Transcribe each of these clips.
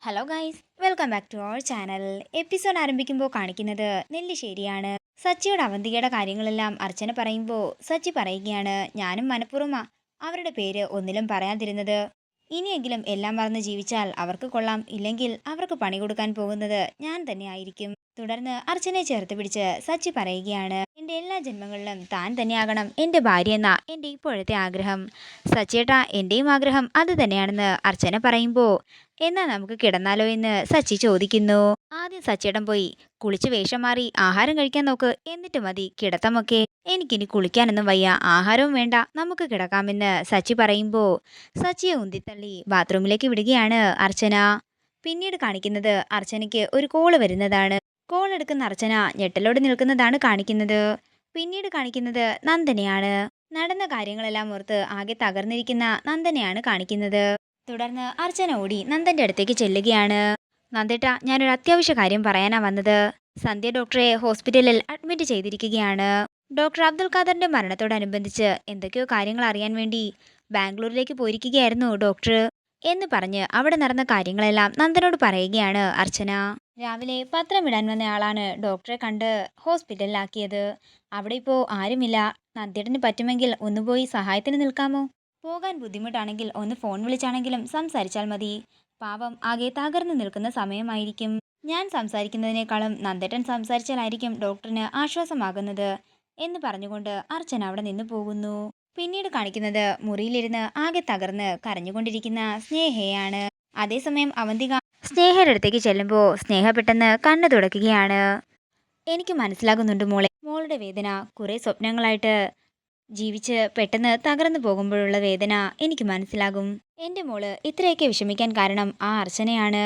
Hello guys, welcome back to our channel. Episode ആരംഭിക്കുമ്പോൾ കാണിക്കുന്നത് നെല്ലിശ്ശേരിയാണ്. സച്ചിയുടെ അവന്തികയുടെ കാര്യങ്ങളെല്ലാം അർച്ചന പറയുമ്പോൾ സച്ചി പറയുകയാണ്, ഞാനും മനഃപൂർവ്വമാ അവരുടെ പേര് ഒന്നിലും പറയാതിരുന്നത്. ഇനിയെങ്കിലും എല്ലാം മറന്ന് ജീവിച്ചാൽ അവർക്ക് കൊള്ളാം, ഇല്ലെങ്കിൽ അവർക്ക് പണി കൊടുക്കാൻ പോകുന്നത് ഞാൻ തന്നെ ആയിരിക്കും. തുടർന്ന് അർച്ചനയെ ചേർത്ത് പിടിച്ച് സച്ചി പറയുകയാണ്, എൻ്റെ എല്ലാ ജന്മങ്ങളിലും താൻ തന്നെയാകണം എൻ്റെ ഭാര്യ എന്ന എൻ്റെ ഇപ്പോഴത്തെ ആഗ്രഹം. സച്ചിയേട്ടാ, എൻ്റെയും ആഗ്രഹം അത് തന്നെയാണെന്ന് അർച്ചന പറയുമ്പോൾ എന്നാ നമുക്ക് കിടന്നാലോ എന്ന് സച്ചി ചോദിക്കുന്നു. ആദ്യം സച്ചിയേട്ടൻ പോയി കുളിച്ച് വേഷം മാറി ആഹാരം കഴിക്കാൻ നോക്ക്, എന്നിട്ട് മതി കിടത്തമൊക്കെ. എനിക്കിനി കുളിക്കാനൊന്നും വയ്യ, ആഹാരവും വേണ്ട, നമുക്ക് കിടക്കാമെന്ന് സച്ചി പറയുമ്പോൾ സച്ചിയെ ഉന്തിത്തള്ളി ബാത്റൂമിലേക്ക് വിടുകയാണ് അർച്ചന. പിന്നീട് കാണിക്കുന്നത് അർച്ചനയ്ക്ക് ഒരു കോള് വരുന്നതാണ്. കോൾ എടുക്കുന്ന അർച്ചന ഞെട്ടലോടെ നിൽക്കുന്നതാണ് കാണിക്കുന്നത്. പിന്നീട് കാണിക്കുന്നത് നന്ദനയാണ്. നടന്ന കാര്യങ്ങളെല്ലാം ഓർത്ത് ആകെ തകർന്നിരിക്കുന്ന നന്ദനയാണ് കാണിക്കുന്നത്. തുടർന്ന് അർച്ചന ഓടി നന്ദന്റെ അടുത്തേക്ക് ചെല്ലുകയാണ്. നന്ദേട്ടാ, ഞാനൊരു അത്യാവശ്യ കാര്യം പറയാനാ വന്നത്. സന്ധ്യ ഡോക്ടറെ ഹോസ്പിറ്റലിൽ അഡ്മിറ്റ് ചെയ്തിരിക്കുകയാണ്. ഡോക്ടർ അബ്ദുൽ ഖാദറിന്റെ മരണത്തോടനുബന്ധിച്ച് എന്തൊക്കെയോ കാര്യങ്ങൾ അറിയാൻ വേണ്ടി ബാംഗ്ലൂരിലേക്ക് പോയിരിക്കുകയായിരുന്നു ഡോക്ടർ എന്ന് പറഞ്ഞ് അവിടെ നടന്ന കാര്യങ്ങളെല്ലാം നന്ദനോട് പറയുകയാണ് അർച്ചന. രാവിലെ പത്രം ഇടാൻ വന്ന ആളാണ് ഡോക്ടറെ കണ്ട് ഹോസ്പിറ്റലിലാക്കിയത്. അവിടെ ഇപ്പോൾ ആരുമില്ല. നന്ദേട്ടന് പറ്റുമെങ്കിൽ ഒന്ന് പോയി സഹായത്തിന് നിൽക്കാമോ? പോകാൻ ബുദ്ധിമുട്ടാണെങ്കിൽ ഒന്ന് ഫോൺ വിളിച്ചാണെങ്കിലും സംസാരിച്ചാൽ മതി. പാവം ആകെ തകർന്നു നിൽക്കുന്ന സമയമായിരിക്കും. ഞാൻ സംസാരിക്കുന്നതിനേക്കാളും നന്ദേട്ടൻ സംസാരിച്ചാലായിരിക്കും ഡോക്ടറിന് ആശ്വാസമാകുന്നത് എന്ന് പറഞ്ഞുകൊണ്ട് അർച്ചന അവിടെ നിന്ന് പോകുന്നു. പിന്നീട് കാണിക്കുന്നത് മുറിയിലിരുന്ന് ആകെ തകർന്ന് കരഞ്ഞുകൊണ്ടിരിക്കുന്ന സ്നേഹയാണ്. അതേസമയം അവന്തിക സ്നേഹയുടെ അടുത്തേക്ക് ചെല്ലുമ്പോൾ സ്നേഹ പെട്ടെന്ന് കണ്ണു തുടയ്ക്കുകയാണ്. എനിക്ക് മനസ്സിലാകുന്നുണ്ട് മോളെ, മോളുടെ വേദന. കുറെ സ്വപ്നങ്ങളായിട്ട് ജീവിച്ച് പെട്ടെന്ന് തകർന്നു പോകുമ്പോഴുള്ള വേദന എനിക്ക് മനസ്സിലാകും. എൻ്റെ മോള് ഇത്രയൊക്കെ വിഷമിക്കാൻ കാരണം ആ അർച്ചനയാണ്.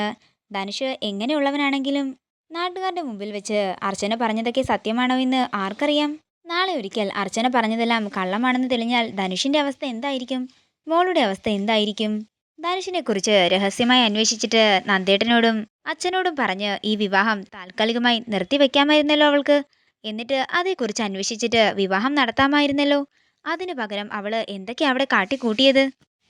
ധനുഷ് എങ്ങനെയുള്ളവനാണെങ്കിലും നാട്ടുകാരുടെ മുമ്പിൽ വെച്ച് അർച്ചന പറഞ്ഞതൊക്കെ സത്യമാണോ എന്ന് ആർക്കറിയാം? നാളെ ഒരിക്കൽ അർച്ചന പറഞ്ഞതെല്ലാം കള്ളമാണെന്ന് തെളിഞ്ഞാൽ ധനുഷിന്റെ അവസ്ഥ എന്തായിരിക്കും? മോളുടെ അവസ്ഥ എന്തായിരിക്കും? ധനുഷിനെ കുറിച്ച് രഹസ്യമായി അന്വേഷിച്ചിട്ട് നന്ദേട്ടനോടും അച്ഛനോടും പറഞ്ഞ് ഈ വിവാഹം താൽക്കാലികമായി നിർത്തിവെക്കാമായിരുന്നല്ലോ അവൾക്ക്. എന്നിട്ട് അതേക്കുറിച്ച് അന്വേഷിച്ചിട്ട് വിവാഹം നടത്താമായിരുന്നല്ലോ. അതിനു പകരം അവള് എന്തൊക്കെയാ അവിടെ കാട്ടിക്കൂട്ടിയത്?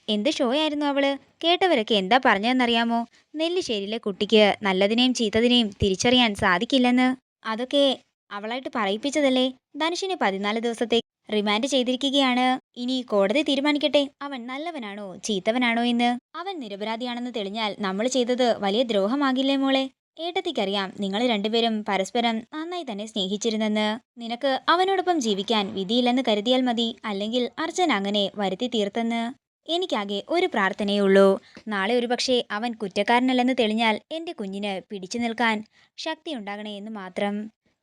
എന്ത് ഷോ ആയിരുന്നു അവള്? കേട്ടവരൊക്കെ എന്താ പറഞ്ഞതെന്നറിയാമോ? നെല്ലിശ്ശേരിയിലെ കുട്ടിക്ക് നല്ലതിനെയും ചീത്തതിനെയും തിരിച്ചറിയാൻ സാധിക്കില്ലെന്ന്. അതൊക്കെ അവളായിട്ട് പറയിപ്പിച്ചതല്ലേ. ധനുഷിനെ 14 ദിവസത്തെ റിമാൻഡ് ചെയ്തിരിക്കുകയാണ്. ഇനി കോടതി തീരുമാനിക്കട്ടെ അവൻ നല്ലവനാണോ ചീത്തവനാണോ എന്ന്. അവൻ നിരപരാധിയാണെന്ന് തെളിഞ്ഞാൽ നമ്മൾ ചെയ്തത് വലിയ ദ്രോഹമാകില്ലേ മോളെ? ഏട്ടത്തിക്കറിയാം നിങ്ങൾ രണ്ടുപേരും പരസ്പരം നന്നായി തന്നെ സ്നേഹിച്ചിരുന്നെന്ന്. നിനക്ക് അവനോടൊപ്പം ജീവിക്കാൻ വിധിയില്ലെന്ന് കരുതിയാൽ മതി. അല്ലെങ്കിൽ അർച്ചന അങ്ങനെ വരുത്തി തീർത്തെന്ന്. എനിക്കാകെ ഒരു പ്രാർത്ഥനയേ ഉള്ളൂ. നാളെ ഒരുപക്ഷെ അവൻ കുറ്റക്കാരനല്ലെന്ന് തെളിഞ്ഞാൽ എൻ്റെ കുഞ്ഞിന് പിടിച്ചു നിൽക്കാൻ ശക്തി ഉണ്ടാകണേ എന്ന് മാത്രം.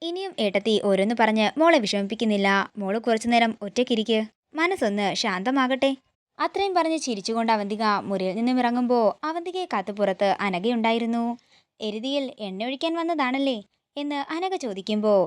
ഇനിയും ഏട്ടത്തി ഓരോന്ന് പറഞ്ഞ് മോളെ വിഷമിപ്പിക്കുന്നില്ല. മോള് കുറച്ചുനേരം ഒറ്റയ്ക്കിരിക്ക്, മനസ്സൊന്ന് ശാന്തമാകട്ടെ. അത്രയും പറഞ്ഞ് ചിരിച്ചുകൊണ്ട് അവന്തിക മുറിയിൽ നിന്നും ഇറങ്ങുമ്പോൾ അവന്തികയെ കാത്തു പുറത്ത് അനഘയുണ്ടായിരുന്നു. എരുതിയിൽ എണ്ണ ഒഴിക്കാൻ വന്നതാണല്ലേ എന്ന് അനഘ ചോദിക്കുമ്പോൾ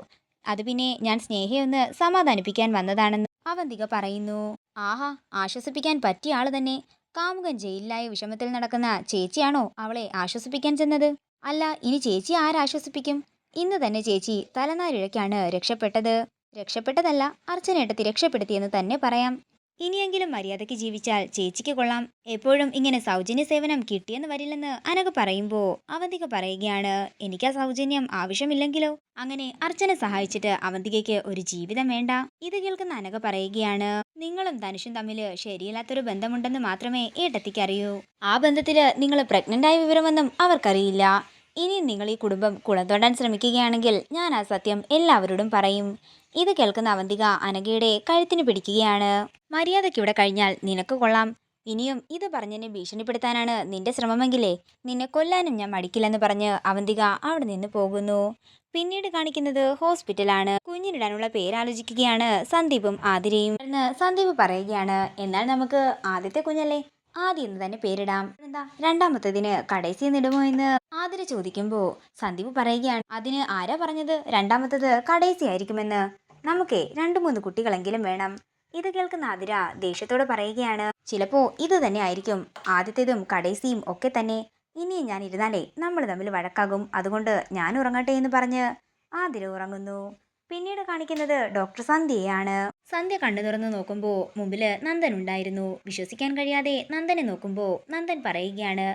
അത് പിന്നെ ഞാൻ സ്നേഹയൊന്ന് സമാധാനിപ്പിക്കാൻ വന്നതാണെന്ന് അവന്തിക പറയുന്നു. ആഹാ, ആശ്വസിപ്പിക്കാൻ പറ്റിയ ആള് തന്നെ. കാമുകൻ ജയിലിലായ വിഷമത്തിൽ നടക്കുന്ന ചേച്ചിയാണോ അവളെ ആശ്വസിപ്പിക്കാൻ ചെന്നത്? അല്ല, ഇനി ചേച്ചി ആരാശ്വസിപ്പിക്കും? ഇന്ന് തന്നെ ചേച്ചി തലനാരിഴയ്ക്കാണ് രക്ഷപ്പെട്ടത്. രക്ഷപ്പെട്ടതല്ല, അർച്ചനേട്ടത്തി രക്ഷപ്പെടുത്തിയെന്ന് തന്നെ പറയാം. ഇനിയെങ്കിലും മര്യാദയ്ക്ക് ജീവിച്ചാൽ ചേച്ചിക്ക് കൊള്ളാം. എപ്പോഴും ഇങ്ങനെ സൗജന്യ സേവനം കിട്ടിയെന്ന് വരില്ലെന്ന് അനഘ പറയുമ്പോൾ അവന്തിക പറയുകയാണ്, എനിക്ക് ആ സൗജന്യം ആവശ്യമില്ലെങ്കിലോ? അങ്ങനെ അർച്ചന സഹായിച്ചിട്ട് അവന്തികയ്ക്ക് ഒരു ജീവിതം വേണ്ട. ഇത് കേൾക്കുന്ന അനഘ പറയുകയാണ്, നിങ്ങളും ധനുഷും തമ്മിൽ ശരിയല്ലാത്തൊരു ബന്ധമുണ്ടെന്ന് മാത്രമേ ഏട്ടത്തിക്ക് അറിയൂ. ആ ബന്ധത്തില് നിങ്ങൾ പ്രഗ്നന്റ് ആയ വിവരമൊന്നും അവർക്കറിയില്ല. ഇനിയും നിങ്ങൾ ഈ കുടുംബം കുളം തോണ്ടാൻ ശ്രമിക്കുകയാണെങ്കിൽ ഞാൻ ആ സത്യം എല്ലാവരോടും പറയും. ഇത് കേൾക്കുന്ന അവന്തിക അനഘയുടെ കഴുത്തിന് പിടിക്കുകയാണ്. മര്യാദയ്ക്കിവിടെ കഴിഞ്ഞാൽ നിനക്ക് കൊള്ളാം. ഇനിയും ഇത് പറഞ്ഞെന്നെ ഭീഷണിപ്പെടുത്താനാണ് നിന്റെ ശ്രമമെങ്കിലേ നിന്നെ കൊല്ലാനും ഞാൻ മടിക്കില്ലെന്ന് പറഞ്ഞ് അവന്തിക അവിടെ നിന്ന് പോകുന്നു. പിന്നീട് കാണിക്കുന്നത് ഹോസ്പിറ്റലാണ്. കുഞ്ഞിനിടാനുള്ള പേരാലോചിക്കുകയാണ് സന്ദീപും ആതിരയും. സന്ദീപ് പറയുകയാണ്, എന്നാൽ നമുക്ക് ആദ്യത്തെ കുഞ്ഞല്ലേ, ആദ്യം എന്ന് തന്നെ പേരിടാം. എന്താ രണ്ടാമത്തതിന് കടേസി എന്നിടുമോ എന്ന് ആതിര ചോദിക്കുമ്പോൾ സന്ദീപ് പറയുകയാണ്, അതിന് ആരാ പറഞ്ഞത് രണ്ടാമത്തത് കടേസി ആയിരിക്കുമെന്ന്? നമുക്കേ 2-3 കുട്ടികളെങ്കിലും വേണം. ഇത് കേൾക്കുന്ന ആതിര ദേഷ്യത്തോട് പറയുകയാണ്, ചിലപ്പോ ഇത് തന്നെ ആയിരിക്കും ആദ്യത്തേതും കടേസിയും ഒക്കെ തന്നെ. ഇനിയും ഞാൻ ഇരുന്നാലേ നമ്മൾ തമ്മിൽ വഴക്കാകും. അതുകൊണ്ട് ഞാൻ ഉറങ്ങട്ടെ എന്ന് പറഞ്ഞ് ആതിര ഉറങ്ങുന്നു. പിന്നീട് കാണിക്കുന്നത് ഡോക്ടർ സന്ധ്യയാണ്. സന്ധ്യ കണ്ണു തുറന്ന് നോക്കുമ്പോൾ മുമ്പില് നന്ദൻ ഉണ്ടായിരുന്നു. വിശ്വസിക്കാൻ കഴിയാതെ നന്ദനെ നോക്കുമ്പോൾ നന്ദൻ പറയുകയാണ്,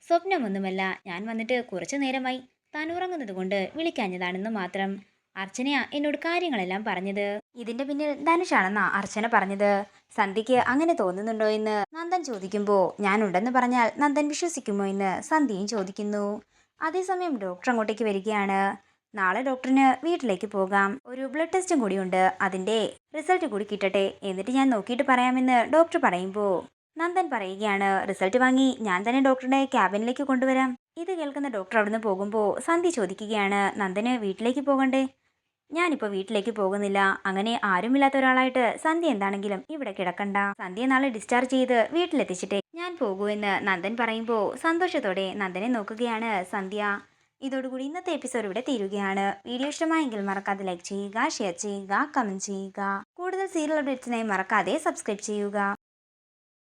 സ്വപ്നമൊന്നുമല്ല, ഞാൻ വന്നിട്ട് കുറച്ചു നേരമായി. താൻ ഉറങ്ങുന്നത് കൊണ്ട് വിളിക്കാഞ്ഞതാണെന്ന് മാത്രം. അർച്ചനയാ എന്നോട് കാര്യങ്ങളെല്ലാം പറഞ്ഞത്. ഇതിന്റെ പിന്നിൽ ധനുഷാണെന്നാ അർച്ചന പറഞ്ഞത്. സന്ധ്യയ്ക്ക് അങ്ങനെ തോന്നുന്നുണ്ടോ എന്ന് നന്ദൻ ചോദിക്കുമ്പോൾ ഞാൻ ഉണ്ടെന്ന് പറഞ്ഞാൽ നന്ദൻ വിശ്വസിക്കുമോ എന്ന് സന്ധ്യയും ചോദിക്കുന്നു. അതേസമയം ഡോക്ടർ അങ്ങോട്ടേക്ക് വരികയാണ്. നാളെ ഡോക്ടറിന് വീട്ടിലേക്ക് പോകാം. ഒരു ബ്ലഡ് ടെസ്റ്റും കൂടിയുണ്ട്. അതിന്റെ റിസൾട്ട് കൂടി കിട്ടട്ടെ, എന്നിട്ട് ഞാൻ നോക്കിയിട്ട് പറയാമെന്ന് ഡോക്ടർ പറയുമ്പോൾ നന്ദൻ പറയുകയാണ്, റിസൾട്ട് വാങ്ങി ഞാൻ തന്നെ ഡോക്ടറുടെ ക്യാബിനിലേക്ക് കൊണ്ടുവരാം. ഇത് കേൾക്കുന്ന ഡോക്ടർ അവിടുന്ന് പോകുമ്പോൾ സന്ധ്യ ചോദിക്കുകയാണ്, നന്ദന് വീട്ടിലേക്ക് പോകണ്ടേ? ഞാനിപ്പോൾ വീട്ടിലേക്ക് പോകുന്നില്ല. അങ്ങനെ ആരുമില്ലാത്ത ഒരാളായിട്ട് സന്ധ്യ എന്താണെങ്കിലും ഇവിടെ കിടക്കണ്ട. സന്ധ്യ നാളെ ഡിസ്ചാർജ് ചെയ്ത് വീട്ടിലെത്തിച്ചിട്ടേ ഞാൻ പോകൂ എന്ന് നന്ദൻ പറയുമ്പോൾ സന്തോഷത്തോടെ നന്ദനെ നോക്കുകയാണ് സന്ധ്യ. ഇതോടുകൂടി ഇന്നത്തെ എപ്പിസോഡ് ഇവിടെ തീരുകയാണ്. വീഡിയോ ഇഷ്ടമായെങ്കിൽ മറക്കാതെ ലൈക്ക് ചെയ്യുക, ഷെയർ ചെയ്യുക, കമന്റ് ചെയ്യുക. കൂടുതൽ സീരിയൽ അപ്ഡേറ്റ്സിനായി മറക്കാതെ സബ്സ്ക്രൈബ് ചെയ്യുക.